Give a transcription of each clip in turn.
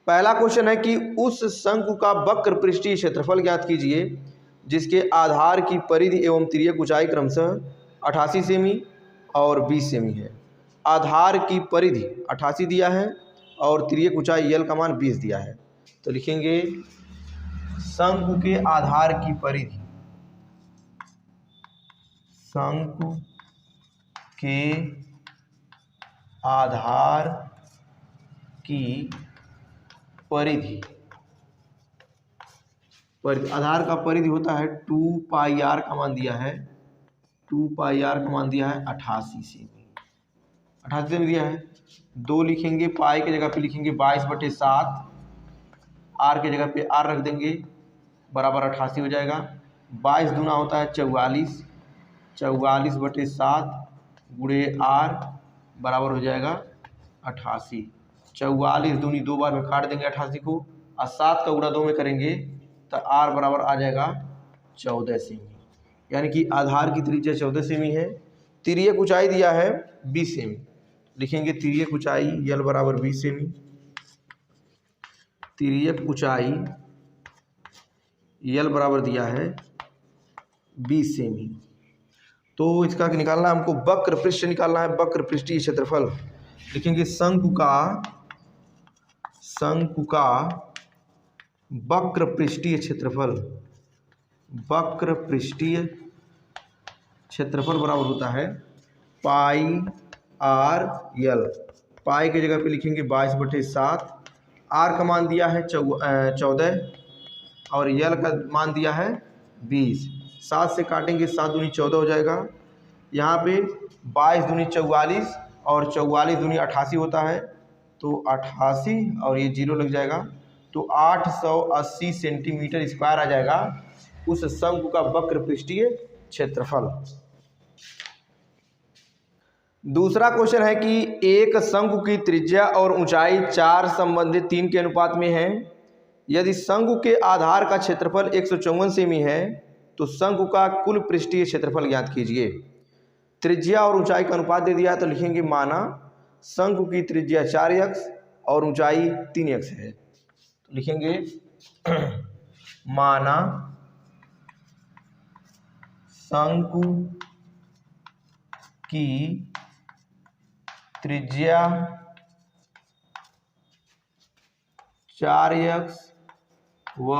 पहला क्वेश्चन है कि उस शंकु का वक्र पृष्ठीय क्षेत्रफल ज्ञात कीजिए जिसके आधार की परिधि एवं तिर्यक ऊंचाई क्रमशः 88 सेमी और 20 सेमी है। आधार की परिधि 88 दिया है और तिर्यक ऊंचाई यल का मान 20 दिया है। तो लिखेंगे शंकु के आधार की परिधि, शंकु के आधार की परिधि, आधार का परिधि होता है 2 पाई आर का मान दिया है, 2 पाई आर का मान दिया है 88 सेमी, 88 सेमी दिया है। 2 लिखेंगे, पाई की जगह पे लिखेंगे 22/7, आर की जगह पे आर रख देंगे, बराबर 88 हो जाएगा। 22 दूना होता है 44, 44/7 गुणे आर बराबर हो जाएगा 88। 44 दूनी 2 बार में काट देंगे 88 को, और 7 का गुणा 2 में करेंगे तो आर बराबर आ जाएगा 14 सेमी। यानी कि आधार की त्रिज्या 14 सेमी है। तिर्यक ऊंचाई दिया है 20 सेमी, लिखेंगे तिर्यक ऊंचाई यल बराबर 20 सेमी, तिर्यक ऊंचाई यल बराबर दिया है 20 सेमी। तो इसका निकालना हमको वक्र पृष्ठ निकालना है, वक्र पृष्ठीय क्षेत्रफल। लिखेंगे शंकु का वक्र पृष्ठीय क्षेत्रफल, वक्र पृष्ठीय क्षेत्रफल बराबर होता है पाई आर यल। पाई की जगह पे लिखेंगे 22/7, आर का मान दिया है 14 और यल का मान दिया है 20। 7 से काटेंगे, 7 दूनी 14 हो जाएगा। यहाँ पे 22 दूनी 44 और 44 दूनी 88 होता है, तो 88 और ये 0 लग जाएगा, तो 880 सेंटीमीटर स्क्वायर आ जाएगा उस शंकु का वक्र पृष्ठीय क्षेत्रफल। दूसरा क्वेश्चन है कि एक शंकु की त्रिज्या और ऊंचाई 4 संबंधित 3 के अनुपात में है। यदि शंकु के आधार का क्षेत्रफल 154 सेमी है तो शंकु का कुल पृष्ठीय क्षेत्रफल ज्ञात कीजिए। त्रिज्या और ऊंचाई का अनुपात दे दिया है, तो लिखेंगे माना शंकु की त्रिज्या 4x और ऊंचाई 3x है, तो लिखेंगे माना शंकु की त्रिज्या 4x व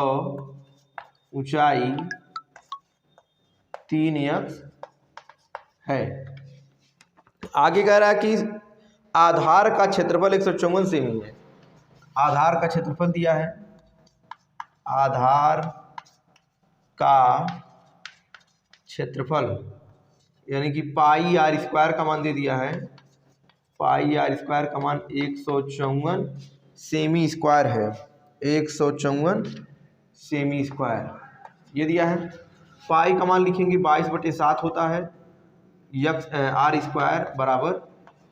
ऊंचाई 3x है। आगे कह रहा है कि आधार का क्षेत्रफल 154 सेमी है। आधार का क्षेत्रफल दिया है, आधार का क्षेत्रफल यानी कि पाई आर स्क्वायर का मान दे दिया है, पाई आर स्क्वायर का मान 154 सेमी स्क्वायर है, 154 सेमी स्क्वायर ये दिया है। पाई का मान लिखेंगे 22/7 होता है, यक्स आर स्क्वायर बराबर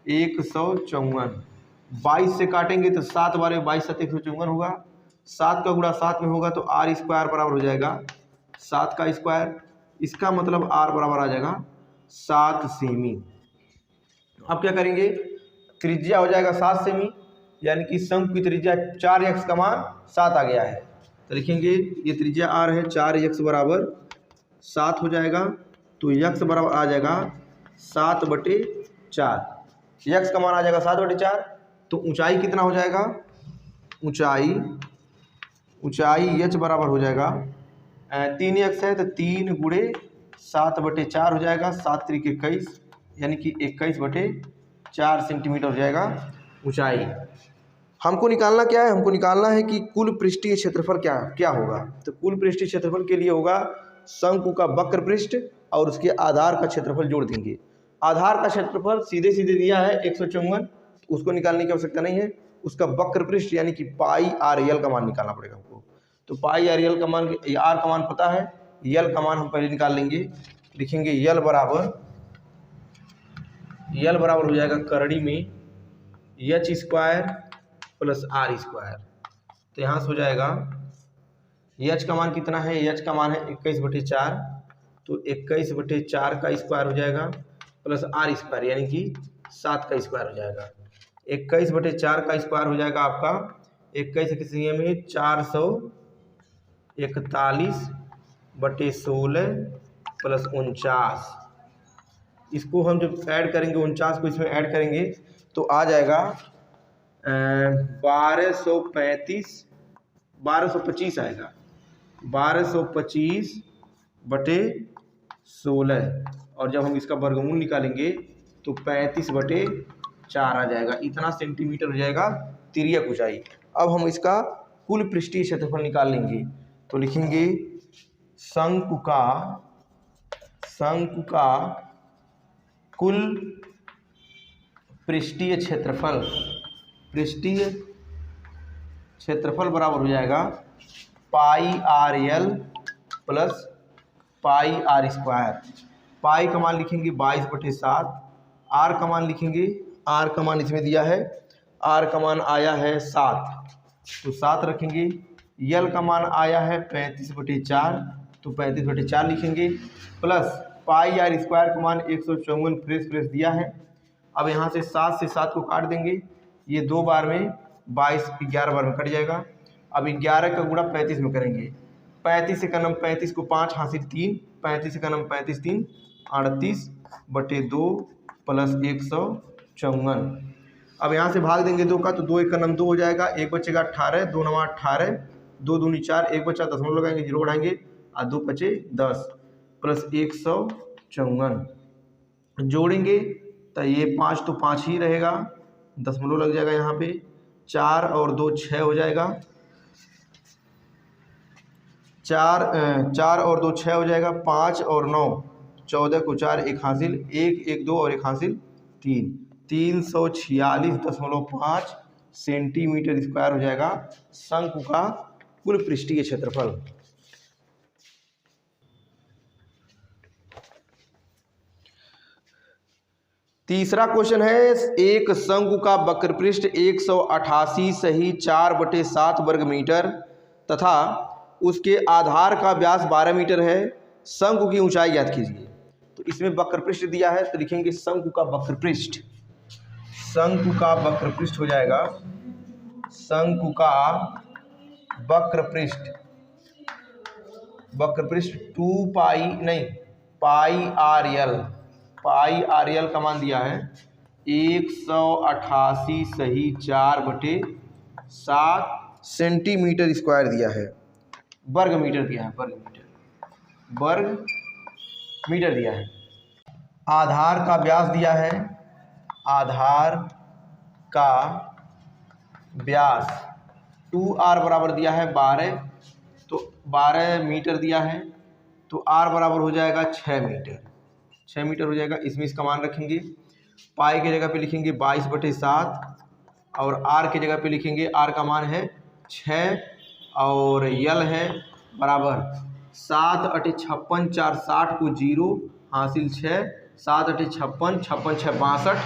154। 22 से काटेंगे तो 7 बार 22 7 154 होगा, 7 का गुणा 7 में होगा तो आर स्क्वायर बराबर हो जाएगा 7 का स्क्वायर, इसका मतलब आर बराबर आ जाएगा 7 सेमी। अब क्या करेंगे, त्रिज्या हो जाएगा 7 सेमी, यानी कि शंकु की त्रिज्या 4x का मान 7 आ गया है, तो लिखेंगे ये त्रिज्या आर है, 4x बराबर 7 हो जाएगा, तो x बराबर आ जाएगा 7/4, x का मान आ जाएगा 7/4। तो ऊंचाई कितना हो जाएगा, ऊंचाई h बराबर हो जाएगा 3x है तो 3 गुणे 7/4 हो जाएगा, 7 त्रिक 21 यानी कि 21/4 सेंटीमीटर हो जाएगा ऊंचाई। हमको निकालना क्या है, हमको निकालना है कि कुल पृष्ठीय क्षेत्रफल क्या होगा। तो कुल पृष्ठीय क्षेत्रफल के लिए होगा शंकु का वक्र पृष्ठ और उसके आधार का क्षेत्रफल जोड़ देंगे। आधार का क्षेत्रफल सीधे सीधे दिया है 154, उसको निकालने की आवश्यकता नहीं है, उसका वक्र पृष्ठ यानी कि पाई आर यल का मान निकालना पड़ेगा हमको। तो पाई आर यल का मान, आर का मान पता है, यल का मान हम पहले निकाल लेंगे। लिखेंगे यल बराबर हो जाएगा करड़ी में H square plus R square, तो यहाँ से हो जाएगा एच का मान कितना है, एच का मान है 21/4, तो 21/4 का स्क्वायर हो जाएगा प्लस आर स्क्वायर यानी कि 7 का स्क्वायर हो जाएगा। 21/4 का स्क्वायर हो जाएगा आपका 21 में 441/16 प्लस 49। इसको हम जब ऐड करेंगे 49 को इसमें ऐड करेंगे तो आ जाएगा 1225 आएगा। 1225/16 और जब हम इसका वर्गमूल निकालेंगे तो 35/4 आ जाएगा। इतना सेंटीमीटर हो जाएगा तिर्यक ऊंचाई। अब हम इसका कुल पृष्ठीय क्षेत्रफल निकाल लेंगे तो लिखेंगे शंकु का कुल पृष्ठीय क्षेत्रफल बराबर हो जाएगा πr_l प्लस πr²। पाई का मान लिखेंगे 22/7, आर का मान लिखेंगे, आर का मान इसमें दिया है, आर का मान आया है 7 तो 7 रखेंगे। यल का मान आया है 35/4 तो 35/4 लिखेंगे, प्लस πr² का मान 154 फ्रेश दिया है। अब यहाँ से 7 से 7 को काट देंगे, ये 2 बार में 22 11 बार में कट जाएगा। अब 11 का गुणा 35 में करेंगे, 35 से कलम 35 को 5 हासिल 3, 35 से कलम 35 3 38/2 प्लस 154। अब यहाँ से भाग देंगे 2 का तो 2 एक का नम 2 हो जाएगा, 1 बचेगा 18, 2 9 18, 2 दूनी 4, 1 बचा दशमलव लगाएंगे 0 बढ़ाएंगे और 2 बचे 10 प्लस 154 जोड़ेंगे तो ये 5 तो 5 ही रहेगा, दशमलव लग जाएगा यहाँ पे, 4 और 2 6 हो जाएगा, 4 और 2 6 हो जाएगा, 5 और 9 14 को 4 1 हासिल, 1 1 2 और 1 हासिल 3, 346.5 सेंटीमीटर स्क्वायर हो जाएगा शंकु का कुल पृष्ठीय क्षेत्रफल। तीसरा क्वेश्चन है, एक शंकु का वक्रपृष्ठ 188 सही 4/7 वर्ग मीटर तथा उसके आधार का व्यास 12 मीटर है। शंकु की ऊंचाई ज्ञात कीजिए। तो इसमें वक्रपृष्ठ दिया है तो लिखेंगे शंकु का वक्रपृष्ठ। शंकु का वक्रपृष्ठ हो जाएगा, शंकु का वक्रपृष्ठ 2 πr_l का मान दिया है 188 सही 4/7 सेंटीमीटर स्क्वायर दिया है, वर्ग मीटर दिया है, वर्ग मीटर दिया है। आधार का व्यास दिया है, आधार का व्यास 2r बराबर दिया है 12, तो 12 मीटर दिया है तो r बराबर हो जाएगा 6 मीटर हो जाएगा। इसमें इसका मान रखेंगे, पाई की जगह पे लिखेंगे 22/7 और r की जगह पे लिखेंगे, r का मान है 6 और यल है बराबर 7 × 56 4 60 को 0 हासिल 6, 7 × 56 56 6 62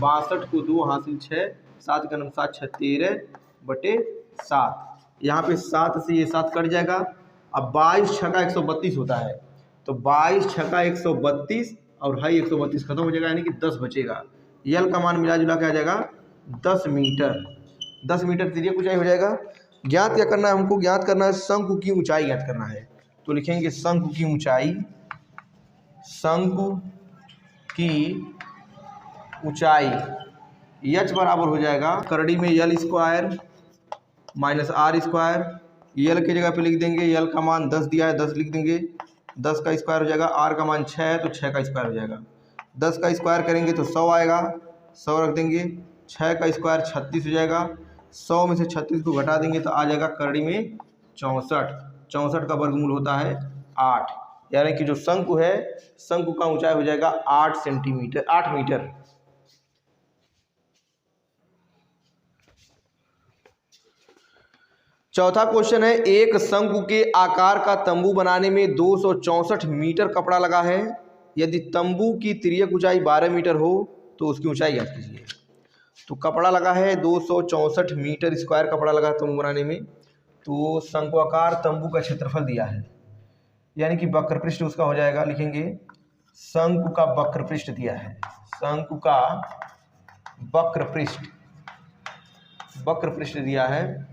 62 को 2 हासिल 6, 7 का 7 6 13/7। यहाँ पे 7 से ये 7 कट जाएगा। अब 22 × 6 = 132 होता है तो 22 × 6 = 132 और हाई 132 खत्म हो जाएगा, यानी कि 10 बचेगा। यल का मान मिला जुला के आ जाएगा 10 मीटर। 10 मीटर तिर्यक ऊंचाई हो जाएगा। ज्ञात क्या करना है हमको? ज्ञात करना है शंकु की ऊंचाई ज्ञात करना है। तो लिखेंगे शंकु की ऊंचाई, शंकु की ऊंचाई h बराबर हो जाएगा करड़ी में l² माइनस r स्क्वायर। यल की जगह पे लिख देंगे, यल का मान 10 दिया है 10 लिख देंगे, 10 का स्क्वायर हो जाएगा, r का मान 6 है तो 6 का स्क्वायर हो जाएगा। 10 का स्क्वायर करेंगे तो 100 आएगा, 100 रख देंगे, 6 का स्क्वायर 36 हो जाएगा, 100 में से 36 को घटा देंगे तो आ जाएगा करड़ी में 64। 64 का वर्गमूल होता है 8, यानी कि जो शंकु है, शंकु का ऊंचाई हो जाएगा 8 मीटर। चौथा क्वेश्चन है, एक शंकु के आकार का तंबू बनाने में 264 मीटर कपड़ा लगा है। यदि तंबू की तिर्यक ऊंचाई 12 मीटर हो तो उसकी ऊंचाई ज्ञात कीजिए। तो कपड़ा लगा है 264 मीटर स्क्वायर कपड़ा लगा तंबू बनाने में। तो शंकुआकार तंबू का क्षेत्रफल दिया है, यानी कि वक्रपृष्ठ उसका हो जाएगा, लिखेंगे शंकु का वक्रपृष्ठ दिया है, शंकु का वक्रपृष्ठ दिया है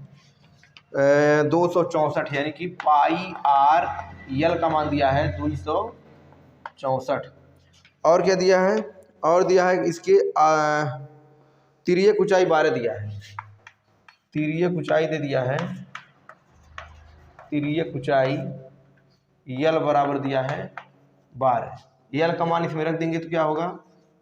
264, यानी कि पाई आर यल का मान दिया है 264। और क्या दिया है, और दिया है इसके तिर्यक ऊंचाई 12 दिया है, तिर्यक ऊंचाई दे दिया है, तिर्यक ऊंचाई यल बराबर दिया है 12। यल का मान इसमें रख देंगे तो क्या होगा,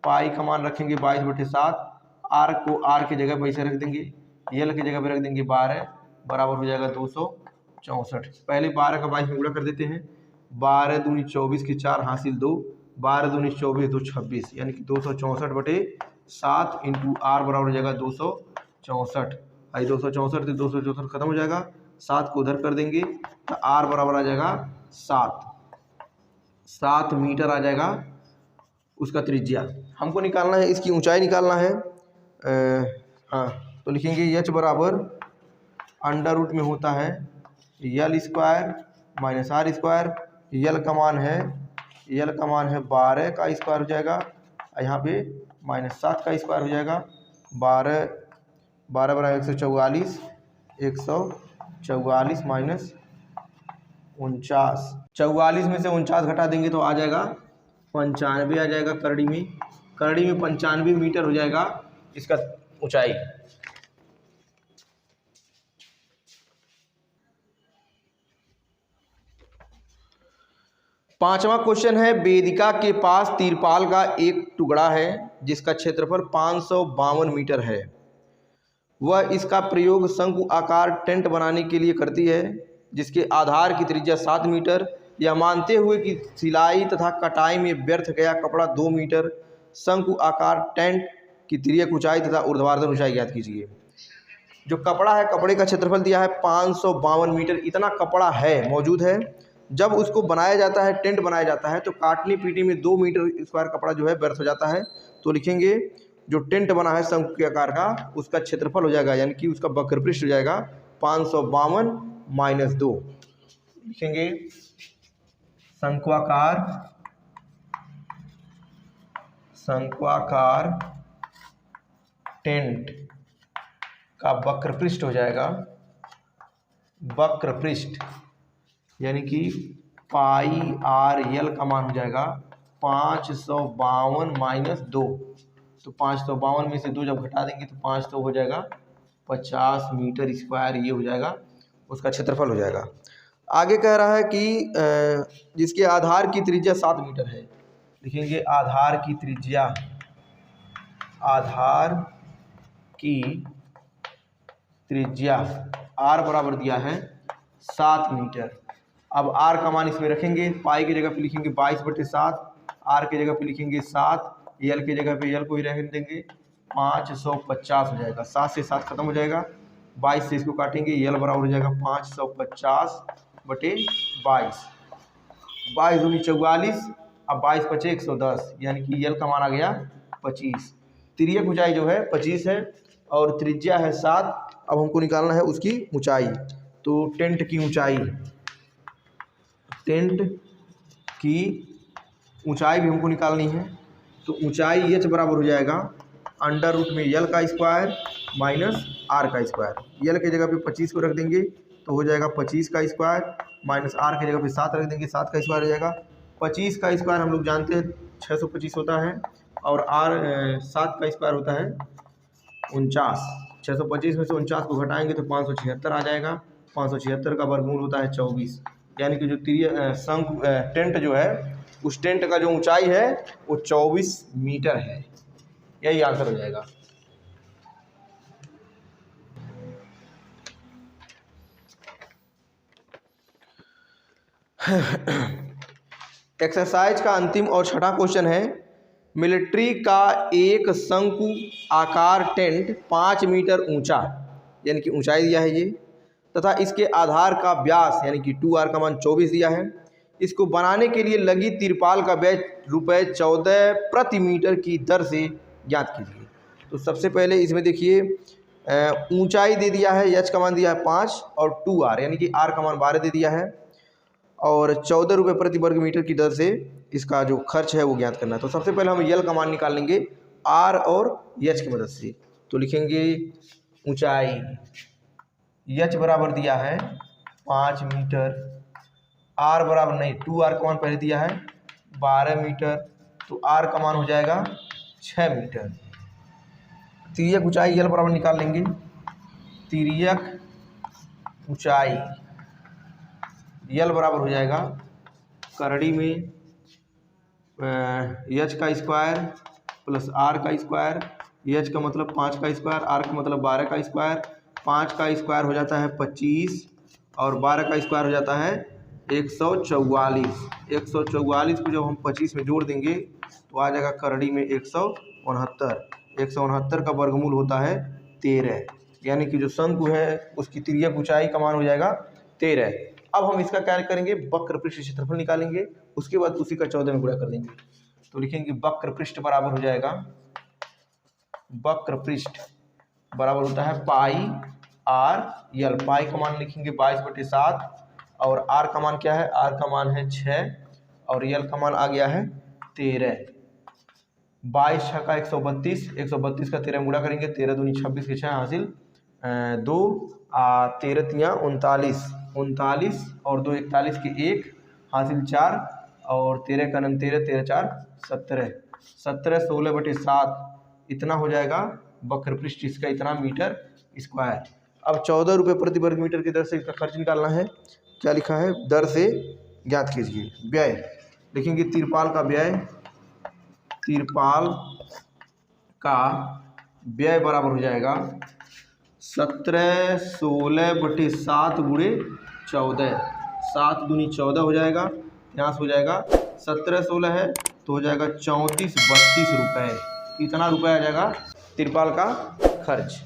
पाई का मान रखेंगे 22/7, आर को आर की जगह पर ऐसे रख देंगे, यल की जगह पर रख देंगे 12, बराबर हो जाएगा 264। पहले 12 का 22 में गुणा कर देते हैं, 12 दूनी 24 की 4 हासिल 2, 12 दूनी 24 2 26, यानी कि 264/7 इंटू आर बराबर हो जाएगा 264। आई 264 से 264 खत्म हो जाएगा, 7 को उधर कर देंगे तो आर बराबर आ जाएगा 7 मीटर आ जाएगा उसका त्रिज्या। हमको निकालना है, इसकी ऊंचाई निकालना है। हाँ, तो लिखेंगे एच बराबर अंडर रूट में होता है L square minus R square. L का मान है 12 का स्क्वायर हो जाएगा, यहाँ पे -7 का स्क्वायर हो जाएगा। 12 बराबर 144, 144 माइनस 49, 44 में से 49 घटा देंगे तो आ जाएगा 95 आ जाएगा। करड़ी में 95 मीटर हो जाएगा इसका ऊंचाई। पांचवा क्वेश्चन है, वेदिका के पास तिरपाल का एक टुकड़ा है जिसका क्षेत्रफल 552 मीटर है। वह इसका प्रयोग शंकु आकार टेंट बनाने के लिए करती है जिसके आधार की त्रिज्या 7 मीटर। यह मानते हुए कि सिलाई तथा कटाई में व्यर्थ गया कपड़ा 2 मीटर। शंकु आकार टेंट की तिर्यक ऊंचाई तथा ऊर्ध्वाधर ऊंचाई ज्ञात कीजिए। जो कपड़ा है, कपड़े का क्षेत्रफल दिया है 552 मीटर, इतना कपड़ा है मौजूद है। जब उसको बनाया जाता है, टेंट बनाया जाता है, तो काटने पीटने में 2 मीटर स्क्वायर कपड़ा जो है व्यर्थ हो जाता है। तो लिखेंगे जो टेंट बना है शंकु के आकार का, उसका क्षेत्रफल हो जाएगा, यानी कि उसका वक्र पृष्ठ हो जाएगा 552 माइनस 2। लिखेंगे शंक्वाकार टेंट का वक्र पृष्ठ हो जाएगा, वक्र पृष्ठ यानी कि पाई आर यल का मान हो जाएगा 552 माइनस 2। तो 552 में से 2 जब घटा देंगे तो 5 तो हो जाएगा 50 मीटर स्क्वायर, ये हो जाएगा उसका क्षेत्रफल हो जाएगा। आगे कह रहा है कि जिसके आधार की त्रिज्या 7 मीटर है। लिखेंगे आधार की त्रिज्या आर बराबर दिया है 7 मीटर। अब आर का मान इसमें रखेंगे, पाई की जगह पे लिखेंगे 22/7, आर की जगह पे लिखेंगे 7, यल की जगह पे यल को ही रख देंगे 550 हो जाएगा। 7 से 7 खत्म हो जाएगा, 22 से इसको काटेंगे, यल बराबर हो जाएगा 550/22, 22 दूनी 44, अब 22 पचे 110, यानी कि यल का मान आ गया 25। तिर्यक ऊंचाई जो है 25 है और त्रिज्या है 7। अब हमको निकालना है उसकी ऊंचाई। तो टेंट की ऊंचाई भी हमको निकालनी है। तो ऊंचाई एच बराबर हो जाएगा अंडर रूट में यल का स्क्वायर माइनस आर का स्क्वायर। यल की जगह पे 25 को रख देंगे तो हो जाएगा 25 का स्क्वायर, माइनस आर की जगह पे 7 रख देंगे, 7 का स्क्वायर हो जाएगा। 25 का स्क्वायर हम लोग जानते हैं 625 होता है, और आर 7 का स्क्वायर होता है 49। 625 में से 49 को घटाएंगे तो 576 आ जाएगा। 576 का वर्गमूल होता है 24, यानी कि जो टेंट जो है, उस टेंट का जो ऊंचाई है वो 24 मीटर है। यही आंसर हो जाएगा। एक्सरसाइज का अंतिम और छठा क्वेश्चन है, मिलिट्री का एक शंकु आकार टेंट 5 मीटर ऊंचा, यानी कि ऊंचाई दिया है ये, तथा इसके आधार का व्यास यानी कि 2r का मान 24 दिया है। इसको बनाने के लिए लगी तिरपाल का व्यय ₹14 प्रति मीटर की दर से ज्ञात कीजिए। तो सबसे पहले इसमें देखिए ऊंचाई दे दिया है, एच का मान दिया है 5 और 2r यानी कि r का मान 12 दे दिया है, और ₹14 प्रति वर्ग मीटर की दर से इसका जो खर्च है वो ज्ञात करना है। तो सबसे पहले हम यल का मान निकाल लेंगे आर और एच की मदद से। तो लिखेंगे ऊंचाई एच बराबर दिया है 5 मीटर, आर बराबर नहीं 2r का मान पहले दिया है 12 मीटर, तो आर का मान हो जाएगा 6 मीटर। तिर्यक ऊंचाई यल बराबर निकाल लेंगे। तिर्यक ऊंचाई यल बराबर हो जाएगा करड़ी में एच का स्क्वायर प्लस आर का स्क्वायर। एच का मतलब 5 का स्क्वायर, आर का मतलब 12 का स्क्वायर। 5 का स्क्वायर हो जाता है 25 और 12 का स्क्वायर हो जाता है 144। 144 को जब हम 25 में जोड़ देंगे तो आ जाएगा करड़ी में 169। 169 का वर्गमूल होता है 13, यानी कि जो शंकु है उसकी तिर्यक ऊंचाई का मान हो जाएगा 13। अब हम इसका क्या करेंगे, वक्र पृष्ठ क्षेत्रफल निकालेंगे, उसके बाद उसी का 14 में गुणा कर देंगे। तो लिखेंगे वक्र पृष्ठ बराबर हो जाएगा, वक्र पृष्ठ बराबर होता है पाई आर यल। पाई का मान लिखेंगे 22/7 और आर का मान क्या है, आर का मान है 6 और यल का मान आ गया है 13। 22 6 का 132, 132 का 13 में गुणा करेंगे, 13 दूनी 26 के 6 हासिल 2, 13 तियाँ 39, 39 और 2 41 के 1 हासिल 4 और 13 का 9 13, 13 4 17, 17 16/7 इतना हो जाएगा वक्र पृष्ठ, इसका इतना मीटर स्क्वायर। अब 14 रुपये प्रति वर्ग मीटर की दर से इसका खर्च निकालना है। क्या लिखा है, दर से ज्ञात कीजिए। व्यय लिखेंगे तिरपाल का व्यय, तिरपाल का व्यय बराबर हो जाएगा 17 16/7 गुणे 14, 7 दूनी 14 हो जाएगा, यहाँ से हो जाएगा 17 16 है तो हो जाएगा 34 32 रुपये। इतना रुपये आ जाएगा तिरपाल का खर्च।